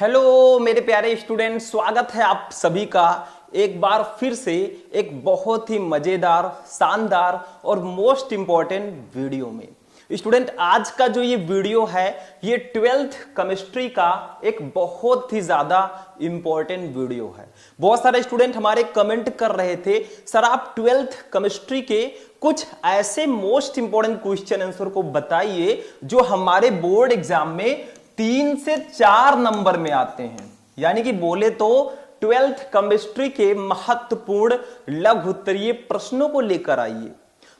Hello मेरे प्यारे student, स्वागत है आप सभी का एक बार फिर से एक बहुत ही मजेदार, शानदार और मोस्ट इंपॉर्टेंट वीडियो में। स्टूडेंट, आज का जो ये वीडियो है ये 12th केमिस्ट्री का एक बहुत ही ज्यादा इंपॉर्टेंट वीडियो है। बहुत सारे स्टूडेंट हमारे कमेंट कर रहे थे, सर आप 12th केमिस्ट्री के कुछ ऐसे मोस्ट इंपॉर्टेंट क्वेश्चन आंसर को बताइए जो हमारे बोर्ड एग्जाम में 3 से 4 नंबर में आते हैं। यानी कि बोले तो 12th केमिस्ट्री के महत्वपूर्ण लघु उत्तरीय प्रश्नों को लेकर आइए।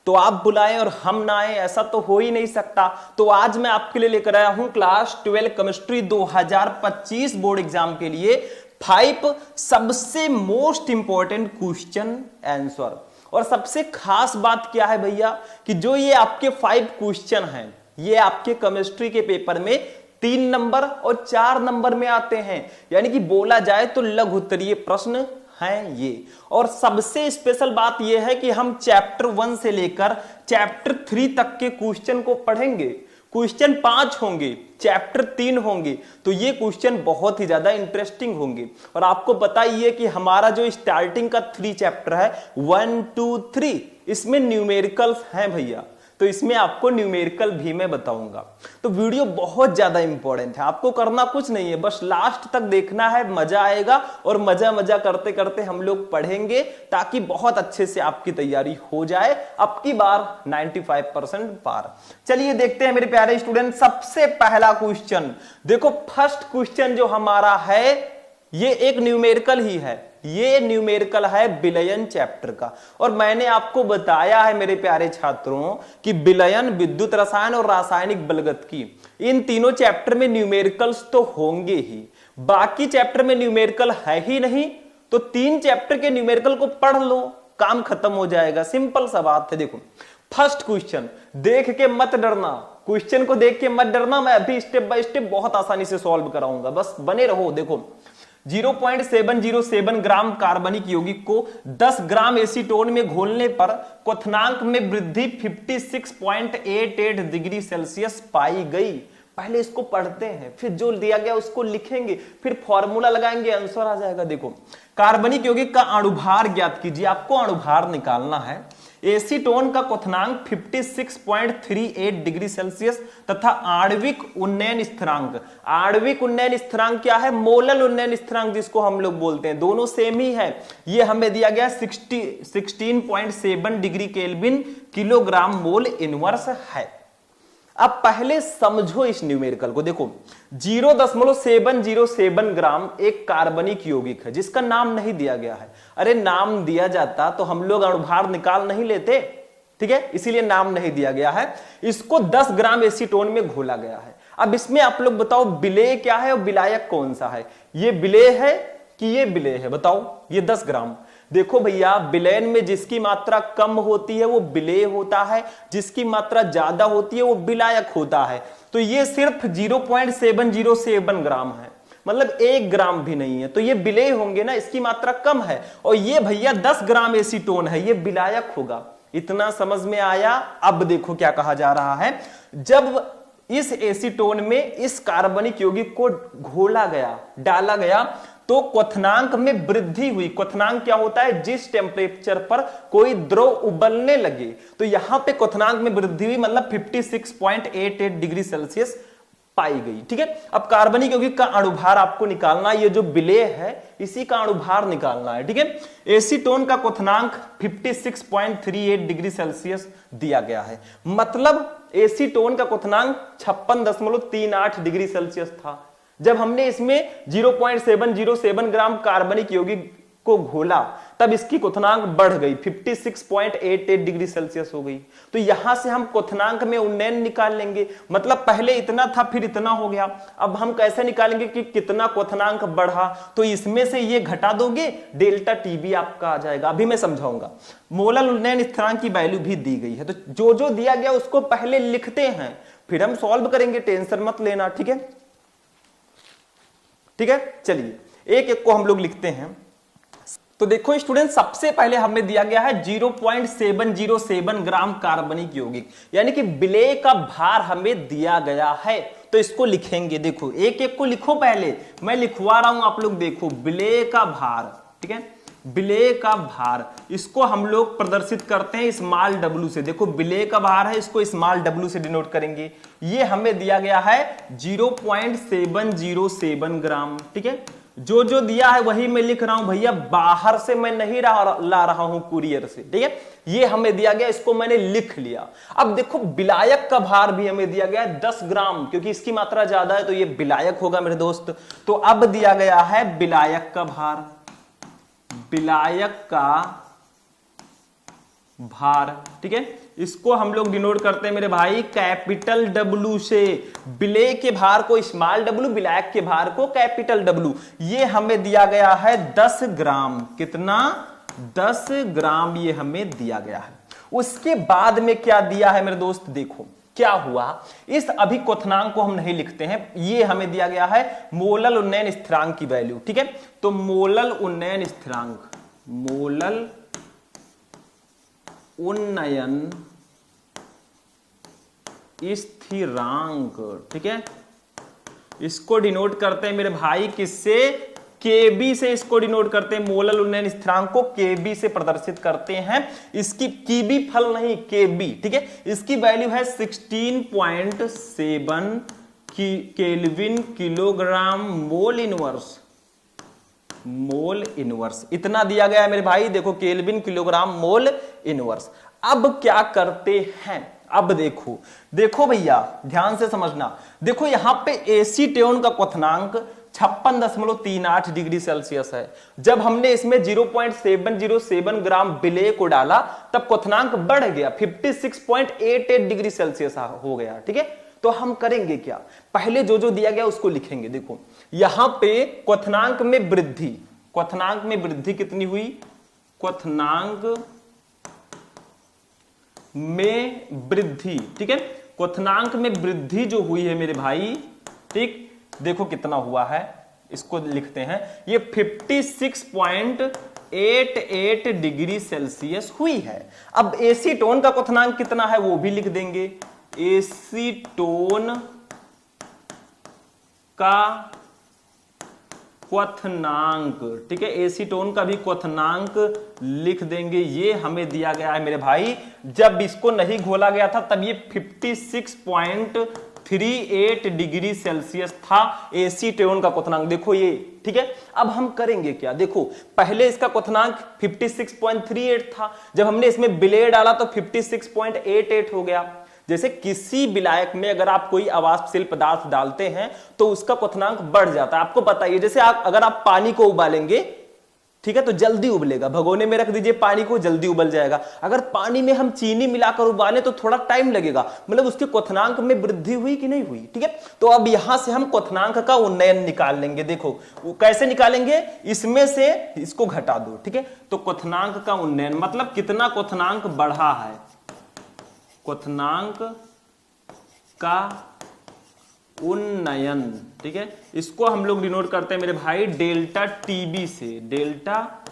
तो आप बुलाएं और हम ना आए, ऐसा तो हो ही नहीं सकता। तो आज मैं आपके लिए लेकर आया हूं क्लास 12 केमिस्ट्री 2025 बोर्ड एग्जाम के लिए 5 सबसे मोस्ट इंपॉर्टेंट क्वेश्चन आंसर। और सबसे खास बात क्या है भैया कि जो ये आपके 5 क्वेश्चन हैं ये आपके केमिस्ट्री के पेपर में 3 नंबर और 4 नंबर में आते हैं। यानी कि बोला जाए तो लघु उत्तरीय प्रश्न हैं ये। और सबसे स्पेशल बात यह है कि हम चैप्टर 1 से लेकर चैप्टर 3 तक के क्वेश्चन को पढ़ेंगे। क्वेश्चन 5 होंगे, चैप्टर 3 होंगे, तो ये क्वेश्चन बहुत ही ज्यादा इंटरेस्टिंग होंगे। और आपको बताइए कि हमारा जो स्टार्टिंग का 3 चैप्टर है 1, 2, 3 इसमें न्यूमेरिकल्स हैं भैया, तो इसमें आपको न्यूमेरिकल भी मैं बताऊंगा। तो वीडियो बहुत ज्यादा इंपॉर्टेंट है, आपको करना कुछ नहीं है, बस लास्ट तक देखना है, मजा आएगा। और मजा करते करते हम लोग पढ़ेंगे ताकि बहुत अच्छे से आपकी तैयारी हो जाए, अब की बार 95% पार। चलिए देखते हैं मेरे प्यारे स्टूडेंट, सबसे पहला क्वेश्चन देखो। फर्स्ट क्वेश्चन जो हमारा है ये एक न्यूमेरिकल ही है, ये न्यूमेरिकल है विलयन चैप्टर का। और मैंने आपको बताया है मेरे प्यारे छात्रों कि विलयन, विद्युत रसायन और रासायनिक बलगतिकी, इन तीनों चैप्टर में न्यूमेरिकल्स तो होंगे ही, बाकी चैप्टर में न्यूमेरिकल है ही नहीं। तो 3 चैप्टर के न्यूमेरिकल को पढ़ लो, काम खत्म हो जाएगा। सिंपल सा बात है। देखो फर्स्ट क्वेश्चन देख के मत डरना, क्वेश्चन को देख के मत डरना, मैं अभी स्टेप बाय स्टेप बहुत आसानी से सॉल्व कराऊंगा, बस बने रहो। देखो 0.707 ग्राम कार्बनिक यौगिक को 10 ग्राम एसीटोन में घोलने पर क्वथनांक में वृद्धि 56.88 डिग्री सेल्सियस पाई गई। पहले इसको पढ़ते हैं, फिर जो दिया गया उसको लिखेंगे, फिर फॉर्मूला लगाएंगे, आंसर आ जाएगा। देखो कार्बनिक यौगिक का अणुभार ज्ञात कीजिए, आपको अणुभार निकालना है। एसीटोन का क्वथनांक 56.38 डिग्री सेल्सियस तथा आणविक उन्नयन स्थिरांक, आणविक उन्नयन स्थिरांक क्या है? मोलल उन्नयन स्थिरांक जिसको हम लोग बोलते हैं, दोनों सेम ही है। ये हमें दिया गया 16.7 degree kelvin kilogram mole inverse है। अब पहले समझो इस न्यूमेरिकल को। देखो 0.707 ग्राम एक कार्बनिक यौगिक है जिसका नाम नहीं दिया गया है। अरे नाम दिया जाता तो हम लोग अणुभार निकाल नहीं लेते, ठीक है, इसीलिए नाम नहीं दिया गया है। इसको 10 ग्राम एसीटोन में घोला गया है। अब इसमें आप लोग बताओ विलेय क्या है और विलायक कौन सा है? ये विलेय है कि ये विलेय है? बताओ। ये 10 ग्राम। देखो भैया विलयन में जिसकी मात्रा कम होती है वो विलेय होता है, जिसकी मात्रा ज्यादा होती है वो विलायक होता है। तो ये सिर्फ 0.707 ग्राम है, मतलब 1 ग्राम भी नहीं है, तो ये विलेय होंगे ना, इसकी मात्रा कम है। और ये भैया 10 ग्राम एसीटोन है, ये विलायक होगा। इतना समझ में आया? अब देखो क्या कहा जा रहा है। जब इस एसीटोन में इस कार्बनिक यौगिक को घोला गया, डाला गया, तो क्वथनांक में वृद्धि हुई। क्वथनांक क्या होता है? जिस टेम्परेचर पर कोई द्रव उबलने लगे, तो यहां पे क्वथनांक में वृद्धि हुई, मतलब 56.88 डिग्री सेल्सियस पाई गई। ठीक है, अब कार्बनिक यौगिक का अणुभार आपको निकालना, ये जो विलेय है इसी का अणुभार निकालना है। ठीक है, एसीटोन का क्वथनांक 56.38 डिग्री सेल्सियस दिया गया है, मतलब एसीटोन का क्वथनांक 56.38 डिग्री सेल्सियस था। जब हमने इसमें 0.707 ग्राम कार्बनिक यौगिक को घोला तब इसकी क्वथनांक बढ़ गई, 56.88 डिग्री सेल्सियस हो गई। तो यहां से हम क्वथनांक में उन्नयन निकाल लेंगे, मतलब पहले इतना था फिर इतना हो गया। अब हम कैसे निकालेंगे कि कितना क्वथनांक बढ़ा? तो इसमें से ये घटा दोगे, डेल्टा टीबी आपका आ जाएगा। अभी मैं समझाऊंगा। मोलल उन्नयन स्थिरांक की वैल्यू भी दी गई है, तो जो दिया गया उसको पहले लिखते हैं, फिर हम सॉल्व करेंगे, टेंशन मत लेना। ठीक है, ठीक है, चलिए एक एक को हम लोग लिखते हैं। तो देखो स्टूडेंट, सबसे पहले हमें दिया गया है 0.707 ग्राम कार्बनिक यौगिक, यानी कि विलेय का भार हमें दिया गया है। तो इसको लिखेंगे, देखो एक एक को लिखो, पहले मैं लिखवा रहा हूं, आप लोग देखो, विलेय का भार, ठीक है, विलेय का भार, इसको हम लोग प्रदर्शित करते हैं स्मॉल w से। देखो विलेय का भार है, इसको स्मॉल w से डिनोट करेंगे। ये हमें दिया गया है 0.707 ग्राम, ठीक है। जो जो दिया है वही मैं लिख रहा हूं भैया, बाहर से मैं नहीं ला रहा हूं कुरियर से, ठीक है। ये हमें दिया गया, इसको मैंने लिख लिया। अब देखो विलायक का भार भी हमें दिया गया है 10 ग्राम, क्योंकि इसकी मात्रा ज्यादा है तो ये विलायक होगा मेरे दोस्त। तो अब दिया गया है विलायक का भार, विलायक का भार, ठीक है। इसको हम लोग डिनोट करते हैं मेरे भाई कैपिटल W से। विलेय के भार को स्मॉल w, विलायक के भार को कैपिटल W। ये हमें दिया गया है 10 ग्राम, कितना, 10 ग्राम ये हमें दिया गया है। उसके बाद में क्या दिया है मेरे दोस्त, देखो क्या हुआ, इस अभिक्वथनांक को हम नहीं लिखते हैं, ये हमें दिया गया है मोलल उन्नयन स्थिरांक की वैल्यू, ठीक है। तो मोलल उन्नयन स्थिरांक, मोलल उन्नयन स्थिरांक, ठीक है, इसको डिनोट करते हैं मेरे भाई किससे, केबी से इसको डिनोट करते हैं। मोलल उन्नयन स्थिरांक को केबी से प्रदर्शित करते हैं। इसकी कीबी फल नहीं, केबी, ठीक है। इसकी वैल्यू है 16.7 kelvin kilogram mole inverse, mole inverse इतना दिया गया है मेरे भाई। देखो केल्विन किलोग्राम मोल इनवर्स। अब क्या करते हैं, अब देखो, देखो भैया ध्यान से समझना, देखो यहां पे एसीटोन का क्वथनांक 56.38 डिग्री सेल्सियस है। जब हमने इसमें 0.707 ग्राम विलेय को डाला तब क्वथनांक बढ़ गया, 56.88 डिग्री सेल्सियस हो गया, ठीक है। तो हम करेंगे क्या, पहले जो जो दिया गया उसको लिखेंगे। देखो यहां पे क्वथनांक में वृद्धि, क्वथनांक में वृद्धि कितनी हुई, क्वथनांक में वृद्धि, ठीक है, क्वथनांक में वृद्धि जो हुई है मेरे भाई, ठीक, देखो कितना हुआ है, इसको लिखते हैं, ये 56.88 डिग्री सेल्सियस हुई है। अब एसीटोन का क्वथनांक कितना है वो भी लिख देंगे, एसीटोन का क्वथनांक, ठीक है, एसीटोन का भी क्वथनांक लिख देंगे। ये हमें दिया गया है मेरे भाई, जब इसको नहीं घोला गया था तब ये 56.38 डिग्री सेल्सियस था एसीटोन का क्वथनांक, देखो ये, ठीक है। अब हम करेंगे क्या, देखो पहले इसका क्वथनांक 56.38 था, जब हमने इसमें विलेय डाला तो 56.88 हो गया। जैसे किसी विलायक में अगर आप कोई अवाष्पशील पदार्थ डालते हैं तो उसका क्वथनांक बढ़ जाता है, आपको बताइए। जैसे अगर आप पानी को उबालेंगे, ठीक है, तो जल्दी उबलेगा, भगोने में रख दीजिए पानी को, जल्दी उबल जाएगा। अगर पानी में हम चीनी मिलाकर उबालें तो थोड़ा टाइम लगेगा, मतलब उसके क्वथनांक में वृद्धि हुई कि नहीं हुई, ठीक है। तो अब यहां से हम क्वथनांक का उन्नयन निकाल लेंगे। देखो कैसे निकालेंगे, इसमें से इसको घटा दो, ठीक है। तो क्वथनांक का उन्नयन मतलब कितना क्वथनांक बढ़ा है, क्वथनांक का उन्नयन, ठीक है, इसको हम लोग डिनोट करते हैं मेरे भाई डेल्टा टीबी से, डेल्टा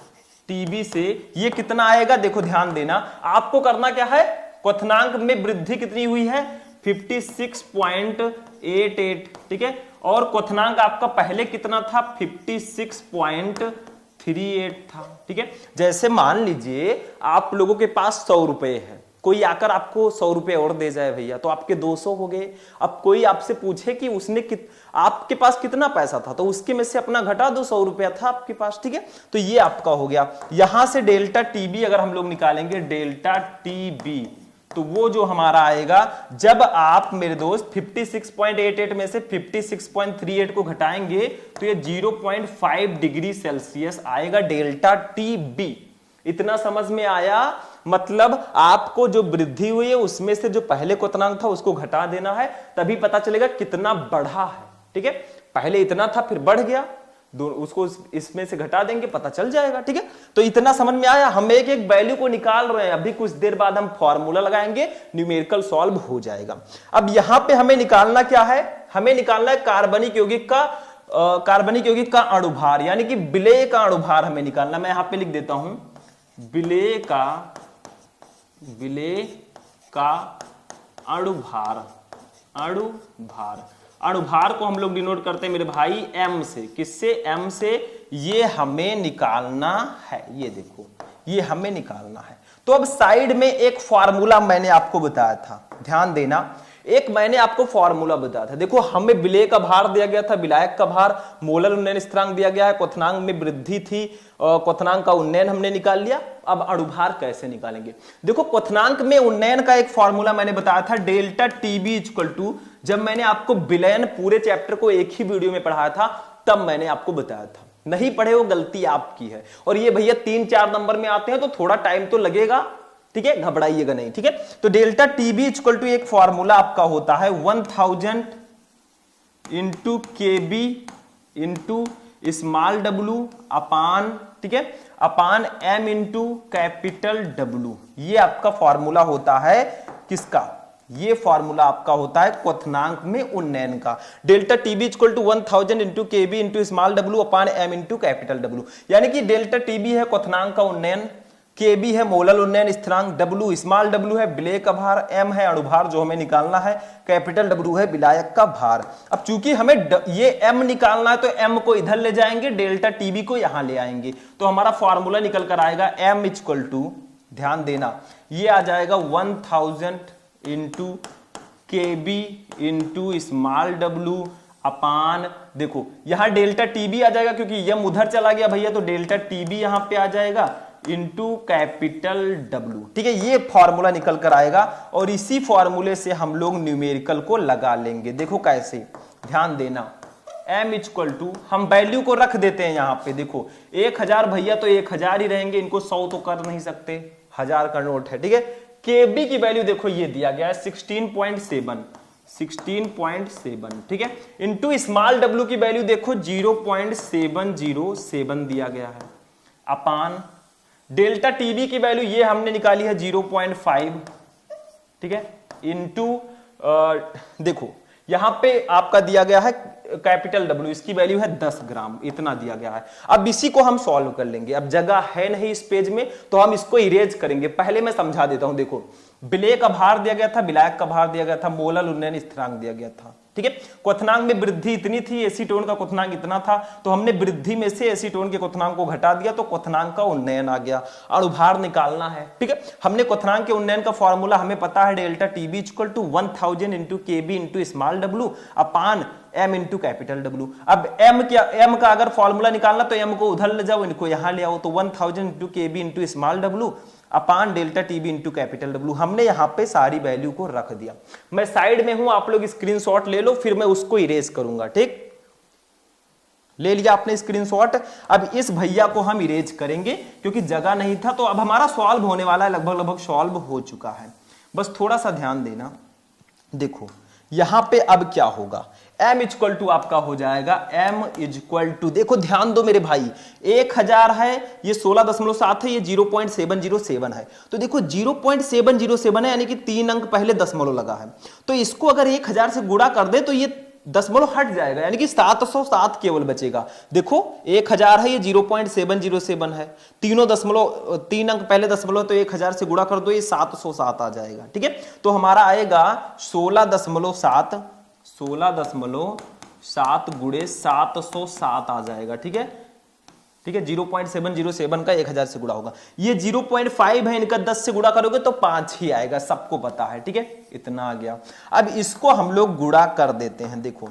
टीबी से। ये कितना आएगा, देखो ध्यान देना, आपको करना क्या है, क्वथनांक में वृद्धि कितनी हुई है 56.88, ठीक है, और क्वथनांक आपका पहले कितना था 56.38 था, ठीक है। जैसे मान लीजिए आप लोगों के पास 100 रुपए है, कोई आकर आपको 100 रुपए और दे जाए भैया, तो आपके 200 हो गए। अब कोई आपसे पूछे कि उसने आपके पास कितना पैसा था, तो उसके में से अपना घटा दो, 100 रुपया था आपके पास, ठीक है। तो ये आपका हो गया। यहां से डेल्टा टीबी अगर हम लोग निकालेंगे, डेल्टा टीबी, तो वो जो हमारा आएगा, जब आप मेरे दोस्त 56.88 में से 56.38 को घटाएंगे तो ये 0.5 डिग्री सेल्सियस आएगा डेल्टा टीबी। इतना समझ में आया, मतलब आपको जो वृद्धि हुई है उसमें से जो पहले क्वथनांक था उसको घटा देना है, तभी पता चलेगा कितना बढ़ा है, ठीक है। पहले इतना था फिर बढ़ गया, उसको इसमें से घटा देंगे, पता चल जाएगा, ठीक है। तो इतना समझ में आया, हम एक एक वैल्यू को निकाल रहे हैं, अभी कुछ देर बाद हम फॉर्मूला लगाएंगे, न्यूमेरिकल सॉल्व हो जाएगा। अब यहां पे हमें निकालना क्या है, हमें निकालना है कार्बनिक यौगिक का अणुभार, यानी कि विलेय का अणुभार हमें निकालना। मैं यहां पे लिख देता हूं, विलेय का अणुभार, अणुभार को हम लोग डिनोट करते हैं मेरे भाई m से। किससे? m से। ये हमें निकालना है, ये देखो ये हमें निकालना है। तो अब साइड में एक फॉर्मूला मैंने आपको बताया था, ध्यान देना। एक मैंने आपको फॉर्मूला बताया था, देखो हमें विलेय का भार दिया गया था, विलायक का भार, मोलर उन्नयन स्थिरांक दिया गया है, क्वथनांक में वृद्धि थी, क्वथनांक का उन्नयन हमने निकाल लिया। अब अणुभार कैसे निकालेंगे? देखो क्वथनांक में उन्नयन का एक फॉर्मूला मैंने बताया था, डेल्टा टीबी इक्वल टू, जब मैंने आपको विलयन पूरे चैप्टर को एक ही वीडियो में पढ़ाया था तब मैंने आपको बताया था। नहीं पढ़े वो गलती आपकी है। और ये भैया 3-4 नंबर में आते हैं तो थोड़ा टाइम तो लगेगा, ठीक है, घबराइएगा नहीं, ठीक है। तो डेल्टा टीबी इक्वल टू एक फॉर्मूला आपका होता है 1000 into KB into small W अपान, ठीक है, अपान एम इंटू कैपिटल डब्लू। ये आपका फॉर्मूला होता है किसका? ये फॉर्मूला आपका होता है क्वथनांक में उन्नयन का। Delta TB equal to 1000 into KB into small W upon M into capital W. यानी कि डेल्टा टीबी है क्वथनांक का उन्नयन, केबी है मोलर उन्नयन स्थिरांक, डब्लू स्मॉल डब्लू है विलेय का भार, एम है अणुभार जो हमें निकालना है, कैपिटल डब्लू है विलायक का भार। अब चूंकि हमें ये एम निकालना है तो एम को इधर ले जाएंगे, डेल्टा टीबी को यहां ले आएंगे, तो हमारा फॉर्मूला निकल कर आएगा एम इक्वल टू, ध्यान देना, ये आ जाएगा 1000 into KB into small W अपान, देखो यहां डेल्टा टीबी आ जाएगा क्योंकि यम उधर चला गया भैया, तो डेल्टा टीबी यहां पे आ जाएगा इंटू कैपिटल डब्लू, ठीक है। ये फॉर्मूला निकल कर आएगा और इसी फॉर्मूले से हम लोग न्यूमेरिकल को लगा लेंगे। देखो कैसे, ध्यान देना, m इक्वल टू, हम वैल्यू को रख देते हैं यहां पे, देखो 1000 भैया तो 1000 ही रहेंगे, इनको 100 तो कर नहीं सकते, 1000 का नोट है, ठीक है। केबी की वैल्यू देखो ये दिया गया है 16.7, ठीक है, इंटू स्मॉल डब्लू की वैल्यू देखो 0.707 दिया गया है, अपान डेल्टा टीबी की वैल्यू ये हमने निकाली है 0.5, ठीक है, इंटू देखो यहां पे आपका दिया गया है कैपिटल डब्ल्यू, इसकी वैल्यू है 10 ग्राम, इतना दिया गया है। अब इसी को हम सॉल्व कर लेंगे, अब जगह है नहीं इस पेज में तो हम इसको इरेज करेंगे। पहले मैं समझा देता हूं, देखो विलेय का भार दिया गया था, विलायक का भार दिया गया था, मोलर उन्नयन स्थिरांक दिया गया था, ठीक है। क्वथनांक में वृद्धि इतनी थी, एसीटोन का क्वथनांक इतना था, तो हमने वृद्धि में से एसीटोन के क्वथनांक को घटा दिया तो क्वथनांक का उन्नयन आ गया। अणुभार निकालना है, ठीक है। हमने क्वथनांक के उन्नयन का फॉर्मूला हमें पता है, delta TB equal to 1000 into KB into small W upon m into capital W. अब m क्या, m का अगर फॉर्मूला निकालना तो m को उधर ले जाओ, इनको यहां ले आओ, तो 1000 into KB into small W upon delta TB into capital W. हमने यहां पे सारी वैल्यू को रख दिया। मैं साइड में हूं, आप लोग स्क्रीनशॉट ले लो, फिर मैं उसको इरेज करूंगा, ठीक। ले लिया आपने स्क्रीनशॉट। अब इस भैया को हम इरेज करेंगे क्योंकि जगह नहीं था, तो अब हमारा सॉल्व होने वाला है, लगभग सॉल्व हो चुका है। बस थोड़ा सा ध्यान देना, देखो यहां पे अब क्या होगा, m इक्वल टू आपका हो जाएगा m इक्वल टू, देखो ध्यान दो मेरे भाई, 1000 है, ये 16.7 है, ये 0.707 है, तो देखो 0.707 है, यानी कि 3 अंक पहले दशमलव लगा है, तो इसको अगर 1000 से गुणा कर दे तो ये दशमलव हट जाएगा, यानी कि 707 केवल बचेगा। देखो 1000 है, ये 0.707 है, 3 अंक पहले दशमलव, तो 1000 से गुणा कर दो, ये 707 आ जाएगा, ठीक है। तो हमारा आएगा 16.7 गुणे 707 आ जाएगा, ठीक है, ठीक है। 0.707 का 1000 से गुणा होगा, ये 0.5 है, इनका 10 से गुणा करोगे तो 5 ही आएगा, सबको पता है, ठीक है, इतना आ गया। अब इसको हम लोग गुणा कर देते हैं, देखो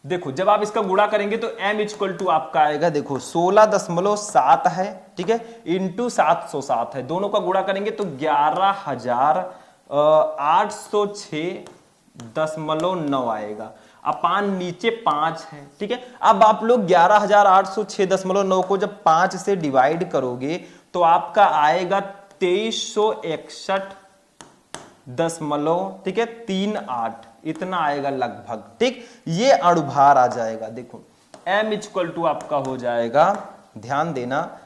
देखो जब आप इसका गुणा करेंगे तो m इक्वल टू आपका आएगा, देखो 16.7 है, ठीक है, इंटू 707 है, दोनों का गुणा करेंगे तो 11,806.9 आएगा, अपान नीचे 5 है, ठीक है। अब आप लोग 11,806.9 को जब 5 से डिवाइड करोगे तो आपका आएगा 2361 ठीक है 38, इतना आएगा लगभग, ठीक। ये अणुभार आ जाएगा, देखो m इक्वल टू आपका हो जाएगा, ध्यान देना,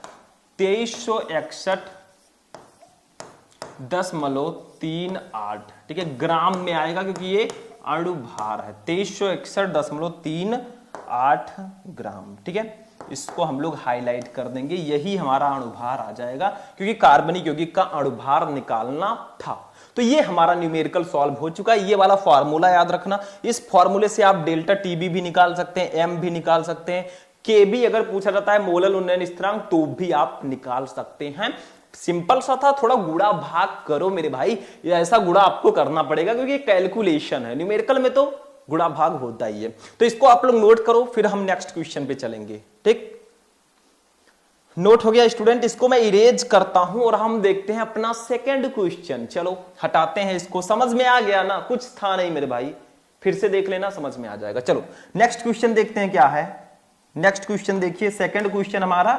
2361.38, ठीक है, ग्राम में आएगा क्योंकि ये अणुभार है, 2361.38 ग्राम, ठीक है। इसको हम लोग हाईलाइट कर देंगे, यही हमारा अणुभार आ जाएगा, क्योंकि कार्बनिक यौगिक का अणुभार निकालना था। तो ये हमारा न्यूमेरिकल सॉल्व हो चुका है। ये वाला फॉर्मूला याद रखना, इस फॉर्मूले से आप डेल्टा टीबी भी निकाल सकते हैं, एम भी निकाल सकते हैं, के भी अगर पूछा जाता है मोलल उन्नयन स्थिरांक तो भी आप निकाल सकते हैं। सिंपल सा था, थोड़ा गुणा भाग करो मेरे भाई, ऐसा गुणा आपको करना पड़ेगा क्योंकि कैलकुलेशन है, न्यूमेरिकल में तो गुणा भाग होता ही है। तो इसको आप लोग नोट करो, फिर हम नेक्स्ट क्वेश्चन पे चलेंगे। ठीक, नोट हो गया स्टूडेंट, इसको मैं इरेज करता हूं और हम देखते हैं अपना सेकंड क्वेश्चन। चलो हटाते हैं इसको, समझ में आ गया ना, कुछ था नहीं मेरे भाई, फिर से देख लेना, समझ में आ जाएगा। चलो नेक्स्ट क्वेश्चन देखते हैं क्या है। नेक्स्ट क्वेश्चन देखिए, सेकंड क्वेश्चन हमारा।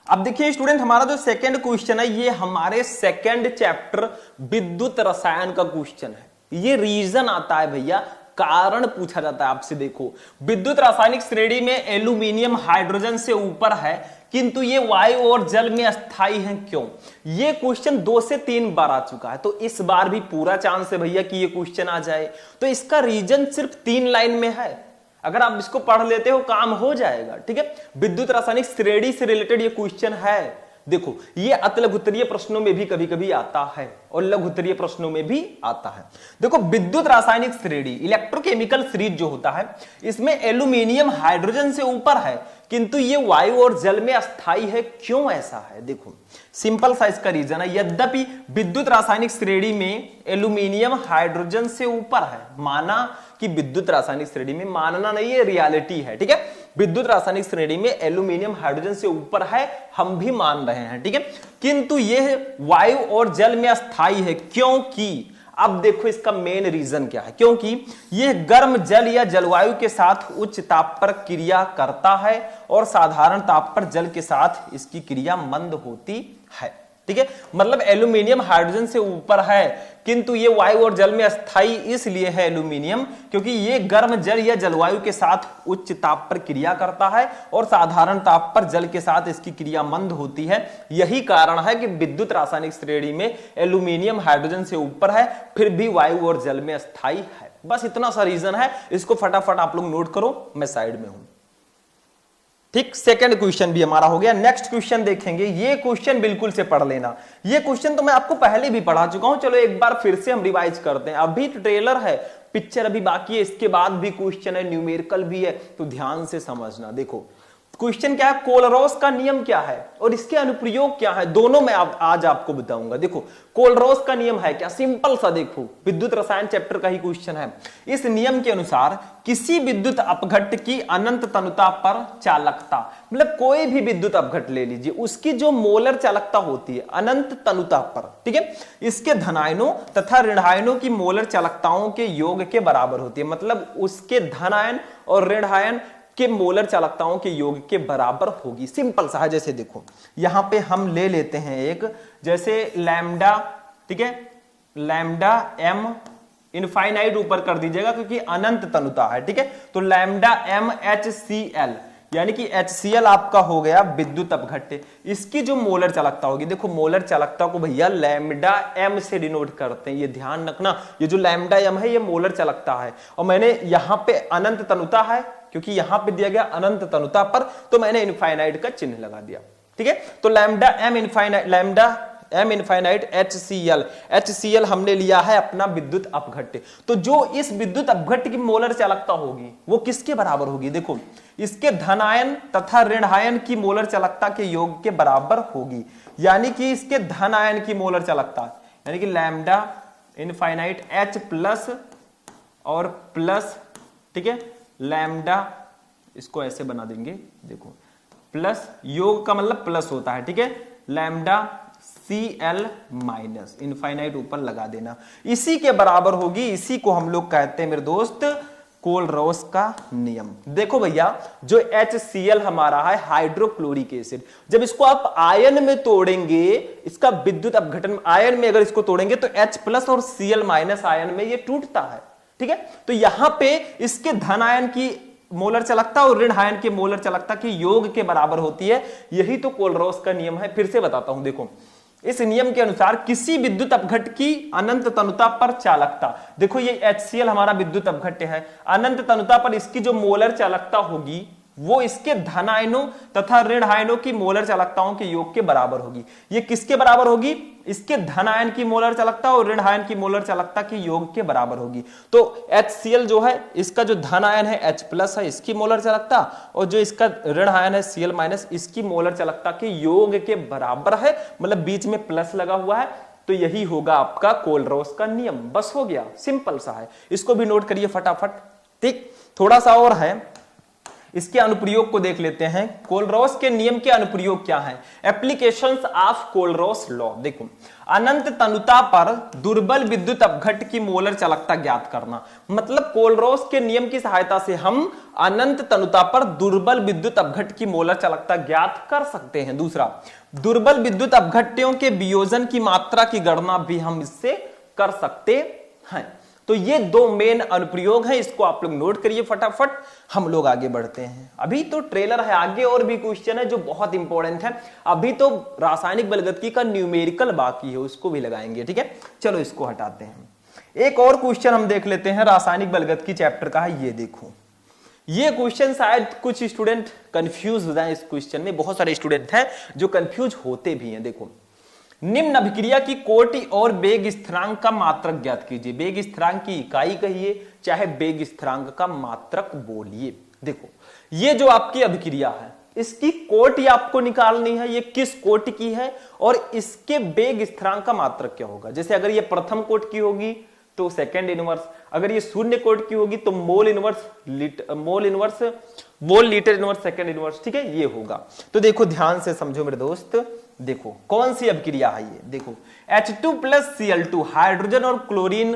अब देखिए स्टूडेंट, हमारा जो सेकंड क्वेश्चन है ये हमारे सेकंड चैप्टर विद्युत रसायन का क्वेश्चन है। ये रीजन आता है भैया, कारण पूछा जाता है आपसे। देखो, विद्युत रासायनिक श्रेणी में एल्यूमिनियम हाइड्रोजन से ऊपर है, किंतु ये वायु और जल में अस्थायी है, क्यों? ये क्वेश्चन 2 से 3 बार आ चुका है, तो इस बार भी पूरा चांस है भैया कि ये क्वेश्चन आ जाए। तो इसका रीजन सिर्फ 3 लाइन में है, अगर आप इसको पढ़ लेते हो काम हो जाएगा। ठीक है, विद्युत रासायनिक श्रेणी से रिलेटेड ये क्वेश्चन है। देखो, ये अतलघुत्तरीय प्रश्नों में भी कभी कभी आता है और लघुत्तरीय प्रश्नों में भी आता है। देखो, विद्युत रासायनिक श्रेणी, इलेक्ट्रोकेमिकल सीरीज जो होता है, इसमें एल्यूमिनियम हाइड्रोजन से ऊपर है, किंतु ये वायु और जल में अस्थायी है, क्यों ऐसा है? देखो, सिंपल सा इसका रीजन है। यद्यपि विद्युत रासायनिक श्रेणी में एल्यूमिनियम हाइड्रोजन से ऊपर है, माना कि विद्युत रासायनिक श्रेणी में, मानना नहीं है, रियलिटी है। ठीक है, विद्युत रासायनिक श्रेणी में एल्यूमिनियम हाइड्रोजन से ऊपर है, हम भी मान रहे हैं। ठीक है, किंतु यह वायु और जल में अस्थायी है, क्योंकि अब देखो इसका मेन रीजन क्या है। क्योंकि यह गर्म जल या जलवायु के साथ उच्च ताप पर क्रिया करता है और साधारण ताप पर जल के साथ इसकी क्रिया मंद होती है। ठीक है, मतलब एल्यूमिनियम हाइड्रोजन से ऊपर है, किंतु ये वायु और जल में अस्थायी इसलिए है एल्यूमिनियम, क्योंकि ये गर्म जल या जलवायु के साथ उच्च ताप पर क्रिया करता है और साधारण ताप पर जल के साथ इसकी क्रिया मंद होती है। यही कारण है कि विद्युत रासायनिक श्रेणी में एल्यूमिनियम हाइड्रोजन से ऊपर है, फिर भी वायु और जल में अस्थायी है। बस इतना सा रीजन है, इसको फटाफट आप लोग नोट करो, मैं साइड में हूं। ठीक, सेकंड क्वेश्चन भी हमारा हो गया। नेक्स्ट क्वेश्चन देखेंगे, ये क्वेश्चन बिल्कुल से पढ़ लेना। ये क्वेश्चन तो मैं आपको पहले भी पढ़ा चुका हूं, चलो एक बार फिर से हम रिवाइज करते हैं। अभी ट्रेलर है, पिक्चर अभी बाकी है, इसके बाद भी क्वेश्चन है, न्यूमेरिकल भी है, तो ध्यान से समझना। देखो क्वेश्चन क्या है, कोलरोस का नियम क्या है और इसके अनुप्रयोग क्या है, दोनों मैं आज आपको बताऊंगा। देखो, कोलरोस का नियम है क्या, सिंपल सा, देखो विद्युत रसायन चैप्टर का ही क्वेश्चन है। इस नियम के अनुसार किसी विद्युत अपघट्ट की अनंत तनुता पर चालकता, मतलब कोई भी विद्युत अपघट्ट ले लीजिए, उसकी जो मोलर चालकता होती है अनंत तनुता पर, ठीक है, इसके धनायनों तथा ऋणायनों की मोलर चालकताओं के योग के बराबर होती है। मतलब उसके धनायन और ऋणायन के मोलर चालकताओं के योग के बराबर होगी। सिंपल सा है, जैसे देखो यहां पे हम ले लेते हैं एक, जैसे लैम्डा, ठीक है, लैम्डा एम इनफाइनाइट ऊपर कर दीजिएगा क्योंकि अनंत तनुता है। ठीक है, तो lambda M H C L, यानी कि HCl आपका हो गया विद्युत अपघट्ट। इसकी जो मोलर चालकता होगी, देखो मोलर चालकता को भैया लैम्डा एम से डिनोट करते हैं, ये ध्यान रखना। ये जो लैम्डा एम है ये मोलर चालकता है, और मैंने यहां पे अनंत तनुता है क्योंकि यहां पे दिया गया अनंत तनुता पर, तो मैंने इनफाइनाइट का चिन्ह लगा दिया। ठीक है, तो lambda M infinite, lambda M infinite HCl हमने लिया है अपना विद्युत अपघट्ट। तो जो इस विद्युत अपघट्ट की मोलर चालकता होगी वो किसके बराबर होगी, देखो इसके धनायन तथा ऋणायन की मोलर चालकता के योग के बराबर होगी। यानी कि इसके धनायन की मोलर चालकता, यानी कि लैम्डा इनफाइनाइट H प्लस और प्लस, ठीक है, लैम्डा, इसको ऐसे बना देंगे, देखो प्लस, योग का मतलब प्लस होता है, ठीक है, लैम्डा Cl माइनस, इनफाइनाइट ऊपर लगा देना, इसी के बराबर होगी। इसी को हम लोग कहते हैं मेरे दोस्त कोलरोस का नियम। देखो भैया, जो HCl हमारा है हाइड्रोक्लोरिक एसिड, जब इसको आप आयन में तोड़ेंगे, इसका विद्युत अपघटन आयन में अगर इसको तोड़ेंगे तो H प्लस और Cl माइनस आयन में ये टूटता है। ठीक है, तो यहां पे इसके धन आयन की मोलर चालकता और ऋण आयन की मोलर चालकता के योग के बराबर होती है। यही तो कोलरोस का नियम है। फिर से बताता हूं, देखो इस नियम के अनुसार किसी विद्युत अपघट्ट की अनंत तनुता पर चालकता, देखो ये HCl हमारा विद्युत अपघट्ट है, अनंत तनुता पर इसकी जो मोलर चालकता होगी वो इसके धन आयनों तथा ऋण आयनों की मोलर चालकताओं के योग के बराबर होगी। ये किसके बराबर होगी? इसके धन आयन की मोलर चालकता और ऋण आयन की मोलर चालकता के योग के बराबर होगी। तो HCl जो है, इसका जो धन आयन है H+ है, इसकी मोलर चालकता, और जो इसका ऋण आयन है Cl-, इसकी मोलर चालकता के योग के बराबर है, मतलब बीच में प्लस लगा हुआ है। तो यही होगा आपका कोलरॉस का नियम। बस हो गया, सिंपल सा है, इसको भी नोट करिए फटाफट। ठीक, थोड़ा सा और है, इसके अनुप्रयोग को देख लेते हैं। कोलरॉस के नियम के अनुप्रयोग क्या है? Applications of कोलरॉस law. देखो, अनंत तनुता पर दुर्बल विद्युत अपघट्ट की मोलर चालकता ज्ञात करना, मतलब कोलरॉस के नियम की सहायता से हम अनंत तनुता पर दुर्बल विद्युत अपघट्ट की मोलर चालकता ज्ञात कर सकते हैं। दूसरा, दुर्बल विद्युत अपघट्टों के वियोजन की मात्रा की गणना भी हम इससे कर सकते हैं। तो ये दो मेन अनुप्रयोग हैं, इसको आप लोग नोट करिए फटाफट। हम लोग आगे बढ़ते हैं। अभी तो ट्रेलर है, आगे और भी क्वेश्चन है जो बहुत इंपॉर्टेंट है। अभी तो रासायनिक बलगतिकी का न्यूमेरिकल बाकी है, उसको भी लगाएंगे। ठीक है, चलो इसको हटाते हैं। एक और क्वेश्चन हम देख लेते हैं, रासायनिक बलगतिकी चैप्टर का है। ये देखो, ये क्वेश्चन शायद कुछ स्टूडेंट कंफ्यूज हो जाए। इस क्वेश्चन में बहुत सारे स्टूडेंट हैं जो कंफ्यूज होते भी हैं। देखो, निम्न अभिक्रिया की कोटि और वेग स्थिरांक का मात्रक ज्ञात कीजिए। वेग स्थिरांक की इकाई कहिए चाहे वेग स्थिरांक का मात्रक बोलिए। देखो, ये जो आपकी अभिक्रिया है, इसकी कोटि आपको निकालनी है, ये किस कोटि की है और इसके वेग स्थिरांक का मात्रक क्या होगा। जैसे अगर ये प्रथम कोटि की होगी तो सेकंड इनवर्स, अगर ये शून्य कोटि की होगी तो mole litre inverse second inverse. ठीक है, ये होगा। तो देखो ध्यान से समझो मेरे दोस्त, देखो कौन सी अभिक्रिया है ये। देखो, H2+Cl2 हाइड्रोजन और क्लोरीन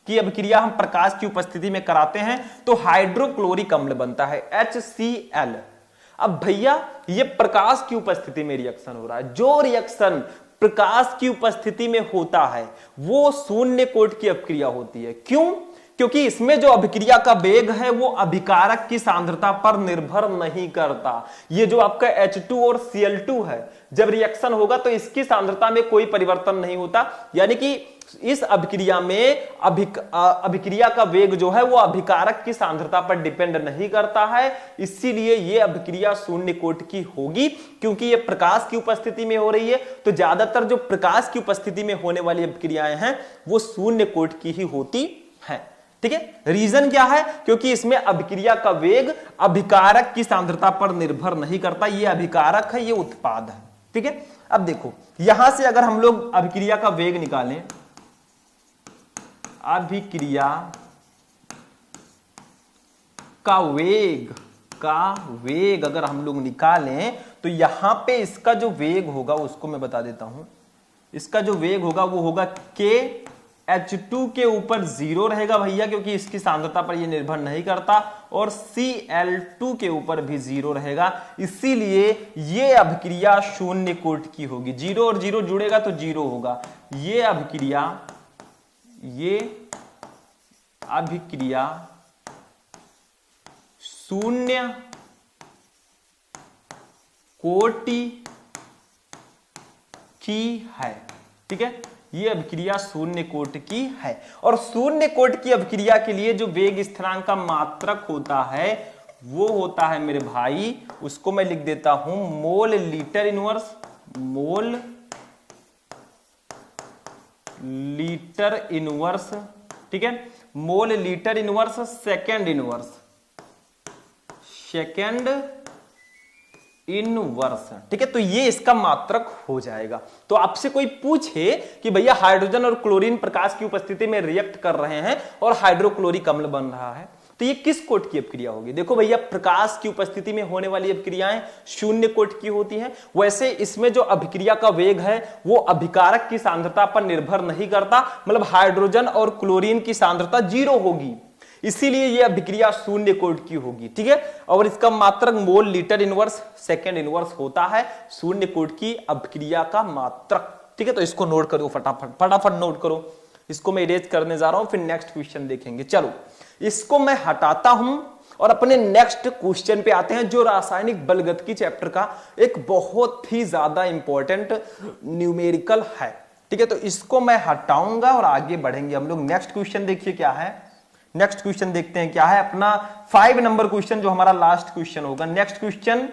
की अभिक्रिया हम प्रकाश की उपस्थिति में कराते हैं तो हाइड्रोक्लोरिक अम्ल बनता है HCl। अब भैया ये प्रकाश की उपस्थिति में रिएक्शन हो रहा है, जो रिएक्शन प्रकाश की उपस्थिति में होता है वो शून्य कोटि की अभिक्रिया होती है। क्यों? क्योंकि इसमें जो अभिक्रिया का वेग है वो अभिकारक की सांद्रता पर निर्भर नहीं करता। ये जो आपका H2 और Cl2 है, जब रिएक्शन होगा तो इसकी सांद्रता में कोई परिवर्तन नहीं होता, यानी कि इस अभिक्रिया में अभिक्रिया का वेग जो है वो अभिकारक की सांद्रता पर डिपेंड नहीं करता है। इसीलिए ये अभिक्रिया शून्य कोटि की होगी, क्योंकि ये प्रकाश की उपस्थिति में हो रही है। तो ज्यादातर जो प्रकाश की उपस्थिति में होने वाली अभिक्रियाएं हैं वो शून्य कोटि की ही होती है। ठीक है, रीजन क्या है? क्योंकि इसमें अभिक्रिया का वेग अभिकारक की सांद्रता पर निर्भर नहीं करता। ये अभिकारक है, ये उत्पाद है। ठीक है, अब देखो यहां से अगर हम लोग अभिक्रिया का वेग निकालें, अभिक्रिया का वेग अगर हम लोग निकालें तो यहां पे इसका जो वेग होगा उसको मैं बता देता हूं। इसका जो वेग होगा वो होगा K H2 के ऊपर 0 रहेगा भैया, क्योंकि इसकी सांद्रता पर ये निर्भर नहीं करता, और Cl2 के ऊपर भी 0 रहेगा। इसीलिए ये अभिक्रिया शून्य कोटि की होगी। 0 और 0 जुड़ेगा तो 0 होगा। ये अभिक्रिया शून्य कोटि की है। ठीक है, ये अभिक्रिया शून्य कोटि की है। और शून्य कोटि की अभिक्रिया के लिए जो वेग स्थिरांक का मात्रक होता है वो होता है मेरे भाई, उसको मैं लिख देता हूं mole litre inverse, mole litre inverse. ठीक है, mole litre inverse second inverse, second inverse. ठीक है, तो ये इसका मात्रक हो जाएगा। तो आपसे कोई पूछे कि भैया हाइड्रोजन और क्लोरीन प्रकाश की उपस्थिति में रिएक्ट कर रहे हैं और हाइड्रोक्लोरिक अम्ल बन रहा है, तो ये किस कोटि की अभिक्रिया होगी? देखो भैया, प्रकाश की उपस्थिति में होने वाली अभिक्रियाएं शून्य कोटि की होती हैं। वैसे इसमें जो अभिक्रिया का वेग है वो अभिकारक की सांद्रता पर निर्भर नहीं करता, मतलब हाइड्रोजन और क्लोरीन की सांद्रता 0 होगी, इसीलिए यह अभिक्रिया शून्य कोटि की होगी। ठीक है, और इसका मात्रक mole litre inverse second inverse होता है, शून्य कोटि की अभिक्रिया का मात्रक। ठीक है, तो इसको नोट करो फटाफट नोट करो। इसको मैं इरेज करने जा रहा हूं, फिर नेक्स्ट क्वेश्चन देखेंगे। चलो इसको मैं हटाता हूं और अपने नेक्स्ट क्वेश्चन पे आते हैं जो रासायनिक बलगतिकी चैप्टर का एक बहुत ही ज्यादा इंपॉर्टेंट न्यूमेरिकल है। ठीक है, तो इसको मैं हटाऊंगा और आगे बढ़ेंगे हम लोग। नेक्स्ट क्वेश्चन देखिए क्या है, नेक्स्ट क्वेश्चन देखते हैं क्या है, अपना 5 नंबर क्वेश्चन जो हमारा लास्ट क्वेश्चन होगा। नेक्स्ट क्वेश्चन,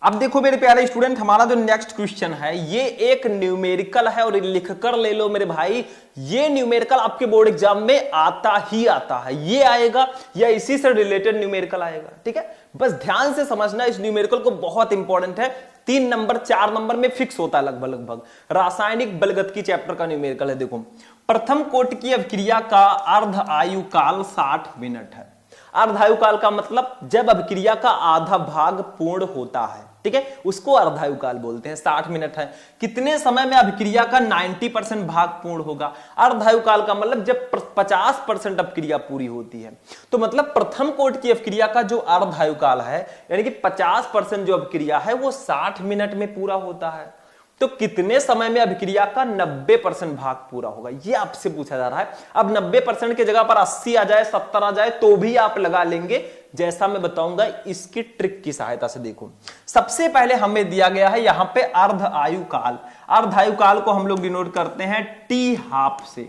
अब देखो मेरे प्यारे स्टूडेंट, हमारा जो नेक्स्ट क्वेश्चन है ये एक न्यूमेरिकल है और लिख कर ले लो मेरे भाई, ये न्यूमेरिकल आपके बोर्ड एग्जाम में आता ही आता है, ये आएगा या इसी से रिलेटेड न्यूमेरिकल आएगा। ठीक है, बस ध्यान से समझना इस न्यूमेरिकल को, बहुत इंपॉर्टेंट है। 3 नंबर 4 नंबर में फिक्स होता है लगभग लगभग। रासायनिक बलगतिकी चैप्टर का न्यूमेरिकल है। देखो, प्रथम कोटि की अभिक्रिया का अर्ध आयु काल 60 मिनट है। अर्धायु काल का मतलब जब अभिक्रिया का आधा भाग पूर्ण होता है, ठीक है, उसको अर्धायु काल बोलते हैं। 60 मिनट है। कितने समय में अभिक्रिया का 90% भाग पूर्ण होगा? अर्धायु काल का मतलब जब 50% अभिक्रिया पूरी होती है। तो मतलब प्रथम कोटि की अभिक्रिया का जो अर्धायु काल है, यानी कि 50% जो अभिक्रिया है वो 60 मिनट में पूरा होता है। तो कितने समय में अभिक्रिया का 90% भाग पूरा होगा, ये आपसे पूछा जा रहा है। अब 90% की जगह पर 80 आ जाए, 70 आ जाए तो भी आप लगा लेंगे, जैसा मैं बताऊंगा इसकी ट्रिक की सहायता से। देखो, सबसे पहले हमें दिया गया है यहां पे अर्ध आयु काल। अर्ध आयु काल को हम लोग डिनोट करते हैं टी हाफ से।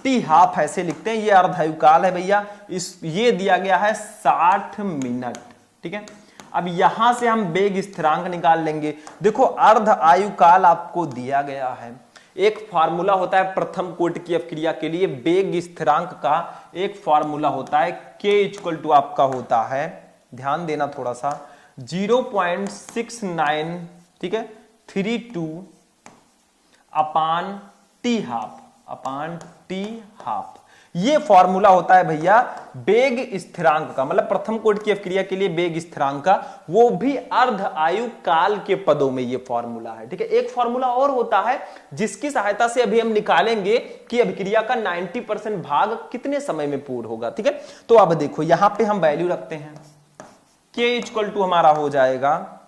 टी हाफ ऐसे लिखते हैं, ये अर्ध आयु काल है भैया। ये दिया गया है 60 मिनट। ठीक है, अब यहां से हम वेग स्थिरांक निकाल लेंगे। देखो, अर्ध आयु काल आपको दिया गया है, एक फार्मूला होता है प्रथम कोटि की अभिक्रिया के लिए वेग स्थिरांक का एक फार्मूला होता है, K इक्वल टू आपका होता है, ध्यान देना थोड़ा सा, 0.69, ठीक है, 32 अपान टी हाफ। ये फॉर्मूला होता है भैया वेग स्थिरांक का, मतलब प्रथम कोटि की अभिक्रिया के लिए वेग स्थिरांक का, वो भी अर्ध आयु काल के पदों में ये फॉर्मूला है। ठीक है, एक फॉर्मूला और होता है जिसकी सहायता से अभी हम निकालेंगे कि अभिक्रिया का 90% भाग कितने समय में पूर्ण होगा। ठीक है, तो अब देखो यहां पे हम वैल्यू रखते हैं, K इक्वल टू हमारा हो जाएगा,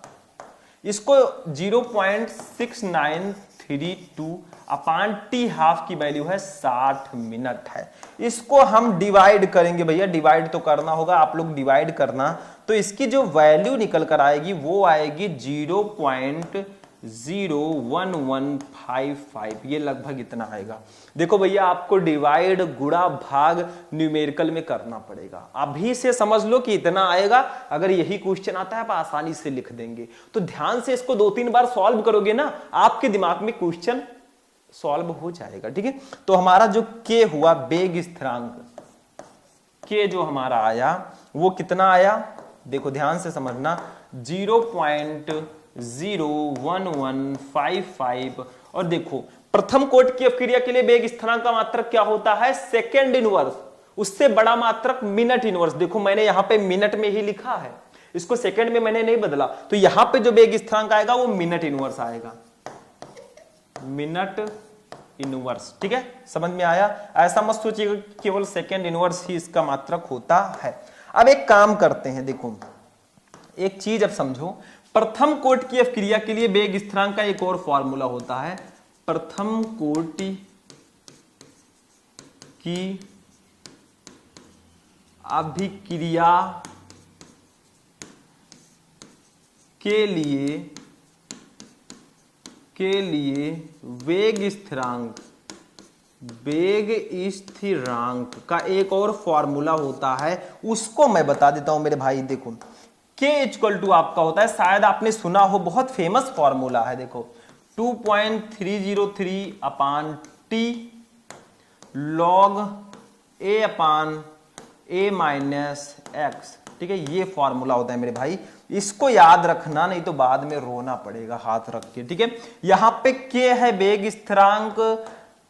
इसको 0.6932 अपान टी हाफ की वैल्यू है 60 मिनट है। इसको हम डिवाइड करेंगे भैया, डिवाइड तो करना होगा, आप लोग डिवाइड करना, तो इसकी जो वैल्यू निकल कर आएगी वो आएगी 0.01155, ये लगभग इतना आएगा। देखो भैया, आपको डिवाइड गुणा भाग न्यूमेरिकल में करना पड़ेगा। अभी से समझ लो कि इतना आएगा, अगर यही क्वेश्चन आता है आप आसानी से लिख देंगे। तो ध्यान से इसको 2-3 बार सॉल्व करोगे ना, आपके दिमाग में क्वेश्चन सॉल्व हो जाएगा। ठीक है, तो हमारा जो K हुआ वेग स्थिरांक, K जो हमारा आया वो कितना आया, देखो ध्यान से समझना, 0.01155। और देखो, प्रथम कोटि की अभिक्रिया के लिए वेग स्थिरांक का मात्रक क्या होता है, सेकेंड इनवर्स, उससे बड़ा मात्रक मिनट इनवर्स। देखो मैंने यहां पे मिनट में ही लिखा है, इसको सेकेंड में मैंने नहीं बदला, तो यहां पे जो वेग स्थिरांक आएगा वो मिनट इनवर्स आएगा, मिनट इनवर्स। ठीक है, समझ में आया? ऐसा मत सोचिएगा केवल सेकेंड इनवर्स ही इसका मात्रक होता है। अब एक काम करते हैं, देखो एक चीज अब समझो, प्रथम कोटि की अभिक्रिया के लिए वेग स्थिरांक का एक और फॉर्मूला होता है, प्रथम कोटि की अभिक्रिया के लिए वेग स्थिरांक का एक और फॉर्मूला होता है, उसको मैं बता देता हूं मेरे भाई। देखो, K इक्वल टू आपका होता है, शायद आपने सुना हो, बहुत फेमस फॉर्मूला है। देखो, 2.303 upon T log A upon A minus X. ठीक है, ये फॉर्मूला होता है मेरे भाई, इसको याद रखना, नहीं तो बाद में रोना पड़ेगा हाथ रख के। ठीक है, यहां पे K है वेग स्थिरांक,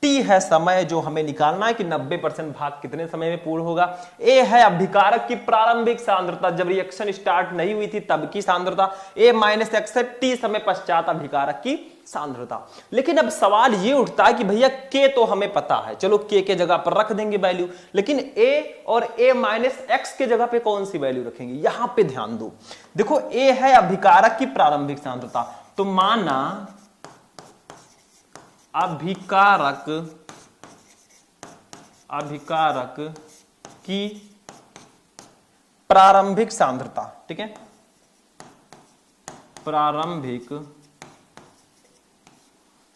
T है समय जो हमें निकालना है कि 90% भाग कितने समय में पूर्ण होगा, A है अभिकारक की प्रारंभिक सांद्रता, जब रिएक्शन स्टार्ट नहीं हुई थी तब की सांद्रता, A माइनस एक्स है T समय पश्चात अभिकारक की सांद्रता। लेकिन अब सवाल ये उठता है कि भैया K तो हमें पता है, चलो K के जगह पर रख देंगे वैल्यू, लेकिन A और A माइनस एक्स के जगह पे कौन सी वैल्यू रखेंगे, यहां पे ध्यान दो। देखो, A है अभिकारक की प्रारंभिक सांद्रता, तो माना अभिकारक की प्रारंभिक सांद्रता, ठीक है, प्रारंभिक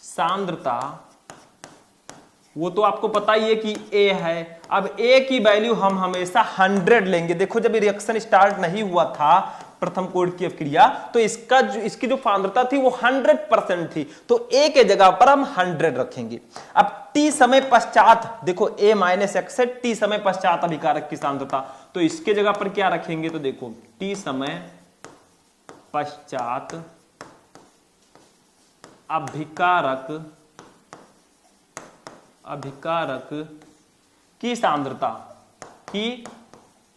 सांद्रता, वो तो आपको पता ही है कि A है। अब A की वैल्यू हम हमेशा 100 लेंगे। देखो जब रिएक्शन स्टार्ट नहीं हुआ था प्रथम कोट की अभिक्रिया, तो इसकी जो सांद्रता थी वो 100% थी, तो A के जगह पर हम 100 रखेंगे। अब T समय पश्चात, देखो A माइनस एक्स है T समय पश्चात अभिकारक की सांद्रता, तो इसके जगह पर क्या रखेंगे, तो देखो T समय पश्चात अभिकारक की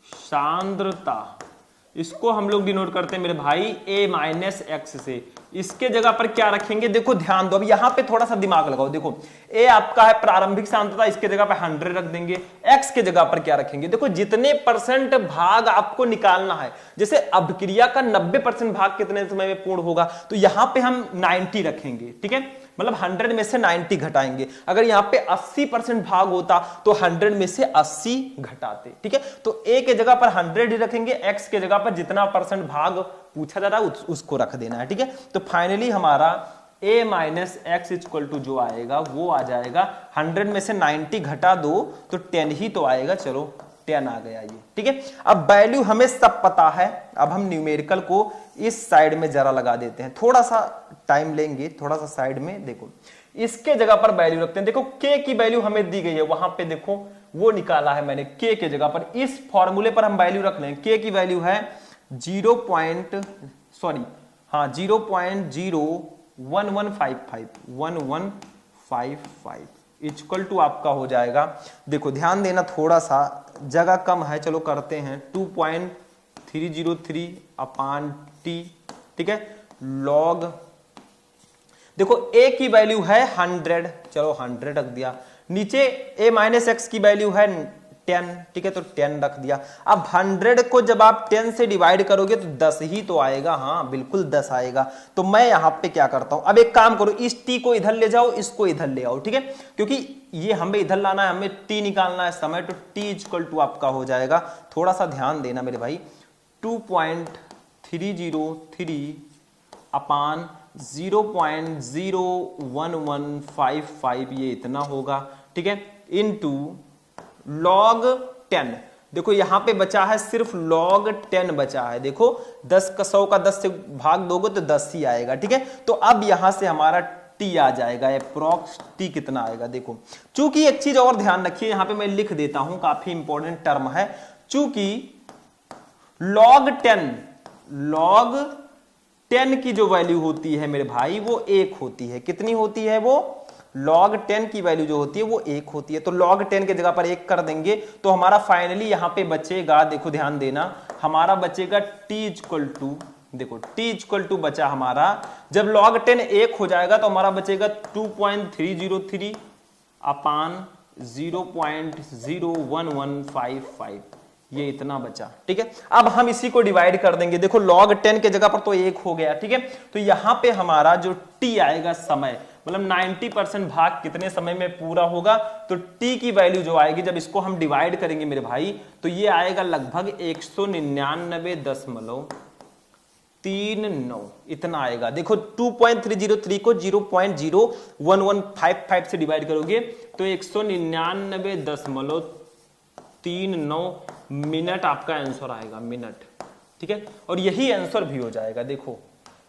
सांद्रता, इसको हम लोग डिनोट करते हैं मेरे भाई A माइनस एक्स से। इसके जगह पर क्या रखेंगे, देखो ध्यान दो, अब यहां पे थोड़ा सा दिमाग लगाओ। देखो A आपका है प्रारंभिक सांद्रता, इसके जगह पर 100 रख देंगे। X के जगह पर क्या रखेंगे, देखो जितने परसेंट भाग आपको निकालना है, जैसे अभिक्रिया का 90% भाग कितने समय में पूर्ण होगा, तो यहां पे हम 90 रखेंगे, ठीक है, मतलब 100 में से 90 घटाएंगे। अगर यहाँ पे 80% भाग होता तो 100 में से 80 घटाते, ठीक है। तो A के जगह पर 100 ही रखेंगे, X के जगह पर जितना परसेंट भाग पूछा जा रहा है उसको रख देना है, ठीक है। तो फाइनली हमारा A minus X equal to जो आएगा वो आ जाएगा 100 में से 90 घटा दो तो 10 ही तो आएगा। चलो 10 आ गया ये, ठीक है। अब वैल्यू हमें सब पता है, अब हम न्यूमेरिकल को इस साइड में जरा लगा देते हैं, थोड़ा सा टाइम लेंगे, थोड़ा सा साइड में देखो इसके जगह पर वैल्यू रखते हैं। देखो K की वैल्यू हमें दी गई है, वहां पे देखो वो निकाला है मैंने K के जगह पर, इस फॉर्मूले पर हम वैल्यू रख लें। K की वैल्यू है 0.1155 इक्वल टू आपका हो जाएगा, देखो ध्यान देना, थोड़ा सा जगह कम है, चलो करते हैं 2.303 अपान टी, ठीक है, लॉग, देखो A की वैल्यू है 100, चलो 100 रख दिया, नीचे A माइनस एक्स की वैल्यू है 10, ठीक है, तो 10 रख दिया। अब 100 को जब आप 10 से डिवाइड करोगे तो 10 ही तो आएगा, हाँ बिल्कुल 10 आएगा। तो मैं यहां पे क्या करता हूं, अब एक काम करो, इस t को इधर ले जाओ, इसको इधर ले आओ, ठीक है, क्योंकि ये हमें इधर लाना है, हमें t निकालना है समय, तो t इक्वल टू आपका हो जाएगा, थोड़ा सा ध्यान देना मेरे भाई, 2.303 अपान 0.01155 ये इतना होगा, ठीक है, इनटू log 10, देखो यहां पे बचा है सिर्फ log 10 बचा है, देखो 10 का 100 का 10 से भाग दोगे तो 10 ही आएगा, ठीक है। तो अब यहां से हमारा t आ जाएगा, अप्रॉक्स t कितना आएगा, देखो चूंकि एक चीज और ध्यान रखिए, यहां पे मैं लिख देता हूं, काफी इंपॉर्टेंट टर्म है, चूंकि log 10 की जो वैल्यू होती है मेरे भाई वो 1 होती है, कितनी होती है वो, log 10 की वैल्यू जो होती है वो 1 होती है, तो log 10 के जगह पर 1 कर देंगे तो हमारा फाइनली यहां पे बचेगा, देखो ध्यान देना, हमारा बचेगा t इक्वल टू, देखो t इक्वल टू बचा हमारा, जब log 10 1 हो जाएगा तो हमारा बचेगा 2.303 अपान 0.01155, ये इतना बचा, ठीक है। अब हम इसी को डिवाइड कर देंगे, देखो log 10 के जगह पर तो 1 हो गया, ठीक है, तो यहां पे हमारा जो t आएगा समय, मतलब 90% भाग कितने समय में पूरा होगा, तो t की वैल्यू जो आएगी जब इसको हम डिवाइड करेंगे मेरे भाई, तो ये आएगा लगभग 199.39 इतना आएगा। देखो 2.303 को 0.01155 से डिवाइड करोगे तो 199.39 मिनट आपका आंसर आएगा, मिनट, ठीक है, और यही आंसर भी हो जाएगा, देखो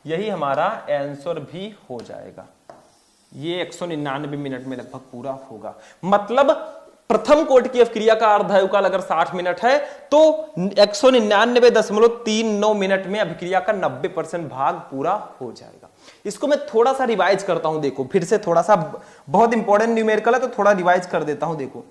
यही हमारा आंसर भी हो जाएगा, ये 199 मिनट में लगभग पूरा होगा। मतलब प्रथम कोटि की अभिक्रिया का अर्धायुकाल अगर 60 मिनट है तो 199.39 मिनट में अभिक्रिया का 90% भाग पूरा हो जाएगा। इसको मैं थोड़ा सा रिवाइज करता हूं, देखो फिर से थोड़ा सा, बहुत इंपॉर्टेंट न्यूमेरिकल है तो थोड़ा रिवाइज कर देता हूं। देखो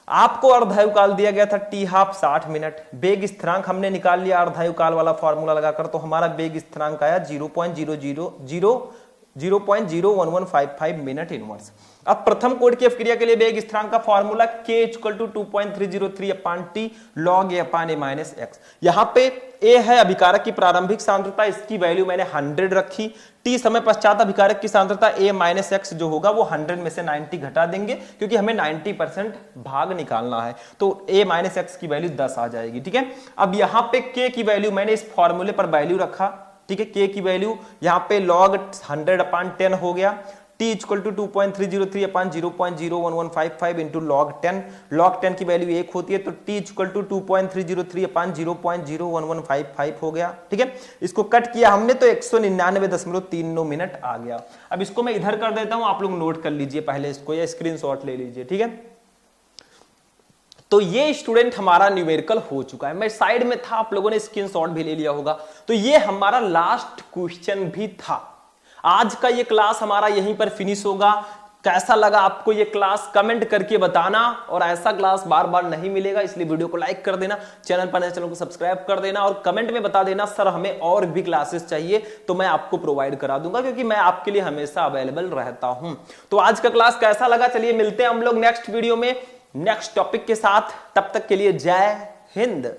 आपको अर्धायुकाल दिया गया था टी हाफ 60 मिनट, वेग स्थिरांक हमने निकाल लिया अर्धायुकाल वाला फॉर्मूला लगाकर, तो हमारा वेग स्थिरांक आया 0.01155 मिनट इनवर्स। अब प्रथम कोटि की अपक्रिया के लिए वेग स्थिरांक का formula k equal to 2.303 upon T log A upon A minus X. यहां पे ए है अभिकारक की प्रारंभिक सांद्रता, इसकी वैल्यू मैंने 100 रखी। टी समय पश्चात अभिकारक की सांद्रता ए माइनस एक्स जो होगा वो 100 में से 90 घटा देंगे, क्योंकि हमें 90% भाग निकालना है, तो ए माइनस एक्स की वैल्यू 10 आ जाएगी। ठीक है, अब यहां पे के की वैल्यू मैंने इस फॉर्मूले पर वैल्यू रखा। ठीक है, के की वैल्यू यहां पे लॉग 100 अपान 10 हो गया। T equal to 2.303 upon 0.01155 into log 10। Log 10 की वैल्यू 1 होती है, तो टी इक्वल टू 2.303 अपान 0.01155 हो गया। ठीक है, इसको कट किया हमने तो 199.39 मिनट आ गया। अब इसको मैं इधर कर देता हूं, आप लोग नोट कर लीजिए पहले इसको, या स्क्रीनशॉट ले लीजिए। ठीक है, तो ये स्टूडेंट हमारा न्यूमेरिकल हो चुका है। मैं साइड में था, आप लोगों ने स्क्रीनशॉट भी ले लिया होगा। तो ये हमारा लास्ट क्वेश्चन भी था। आज का ये क्लास हमारा यहीं पर फिनिश होगा। कैसा लगा आपको ये क्लास कमेंट करके बताना, और ऐसा क्लास बार बार नहीं मिलेगा, इसलिए वीडियो को लाइक कर देना, चैनल पर नए चैनल को सब्सक्राइब कर देना, और कमेंट में बता देना सर हमें और भी क्लासेस चाहिए, तो मैं आपको प्रोवाइड करा दूंगा, क्योंकि मैं आपके लिए हमेशा अवेलेबल रहता हूं। तो आज का क्लास कैसा लगा, चलिए मिलते हैं हम लोग नेक्स्ट वीडियो में नेक्स्ट टॉपिक के साथ। तब तक के लिए जय हिंद।